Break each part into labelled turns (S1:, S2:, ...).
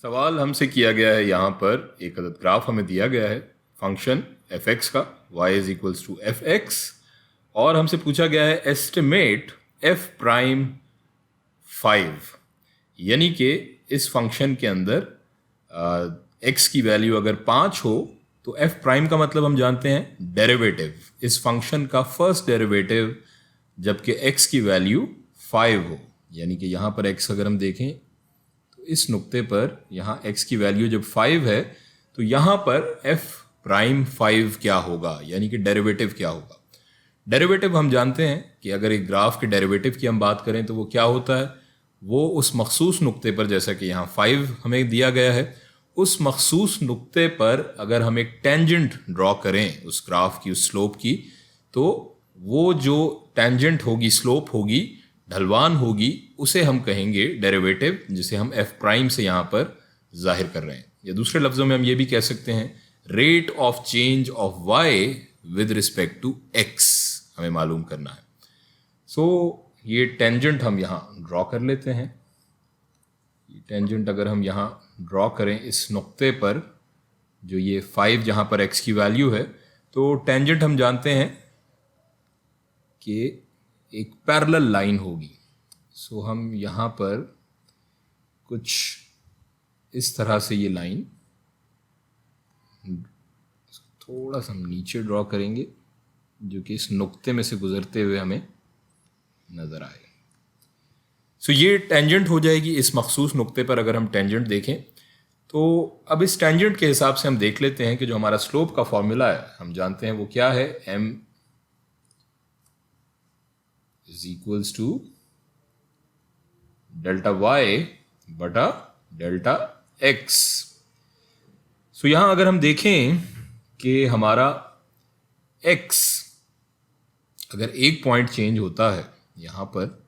S1: सवाल हमसे किया गया है यहाँ पर एक अदद ग्राफ हमें दिया गया है फंक्शन एफ एक्स का y is equals to F X और हमसे पूछा गया है एस्टिमेट एफ प्राइम 5 यानी कि इस फंक्शन के अंदर x की वैल्यू अगर 5 हो तो f प्राइम का मतलब हम जानते हैं डेरिवेटिव, इस फंक्शन का फर्स्ट डेरिवेटिव जबकि x की वैल्यू 5 हो। यानी कि यहाँ पर x अगर हम देखें तो इस नुक्ते पर यहाँ x की वैल्यू जब 5 है तो यहाँ पर f प्राइम 5 क्या होगा, यानी कि डेरिवेटिव क्या होगा। डेरिवेटिव हम जानते हैं कि अगर एक ग्राफ के डेरिवेटिव की हम बात करें तो वो क्या होता है, वो उस मखसूस नुक्ते पर, जैसा कि यहाँ 5 हमें दिया गया है, उस मखसूस नुक्ते पर अगर हम एक टेंजेंट ड्रॉ करें उस ग्राफ की, उस स्लोप की, तो वो जो टेंजेंट होगी, स्लोप होगी, ढलवान होगी, उसे हम कहेंगे डेरिवेटिव, जिसे हम एफ प्राइम से यहाँ पर जाहिर कर रहे हैं। या दूसरे लफ्ज़ों में हम ये भी कह सकते हैं rate of change of Y with respect to X हमें मालूम करना है। सो ये टेंजेंट हम यहाँ ड्रॉ कर लेते हैं। ये टेंजेंट अगर हम यहाँ ड्रॉ करें इस नुक्ते पर, जो ये 5 जहाँ पर x की वैल्यू है, तो टेंजेंट हम जानते हैं कि एक पैरेलल लाइन होगी। सो हम यहाँ पर कुछ इस तरह से ये लाइन थोड़ा सा हम नीचे ड्रॉ करेंगे, जो कि इस नुक्ते में से गुजरते हुए हमें नज़र आए। सो ये टेंजेंट हो जाएगी इस मखसूस नुक्ते पर। अगर हम टेंजेंट देखें तो अब इस टेंजेंट के हिसाब से हम देख लेते हैं कि जो हमारा स्लोप का फॉर्मूला है हम जानते हैं वो क्या है, m is equals to delta y बटा डेल्टा x। सो यहाँ अगर हम देखें कि हमारा x अगर एक पॉइंट चेंज होता है, यहाँ पर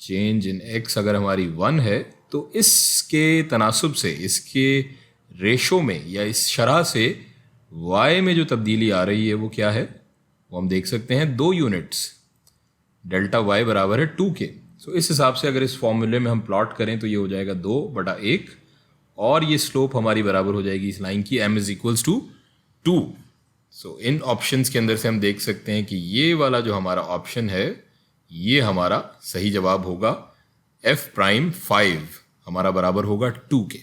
S1: चेंज इन x अगर हमारी 1 है, तो इसके तनासुब से, इसके रेशो में या इस शरह से y में जो तब्दीली आ रही है वो क्या है, वो हम देख सकते हैं 2 यूनिट्स, डेल्टा y बराबर है 2 के। सो इस हिसाब से अगर इस फॉर्मूले में हम प्लॉट करें तो ये हो जाएगा 2 बटा 1 और ये स्लोप हमारी बराबर हो जाएगी इस लाइन की m is equals to 2। So इन ऑप्शंस के अंदर से हम देख सकते हैं कि ये वाला जो हमारा ऑप्शन है ये हमारा सही जवाब होगा। f प्राइम 5 हमारा बराबर होगा 2 के।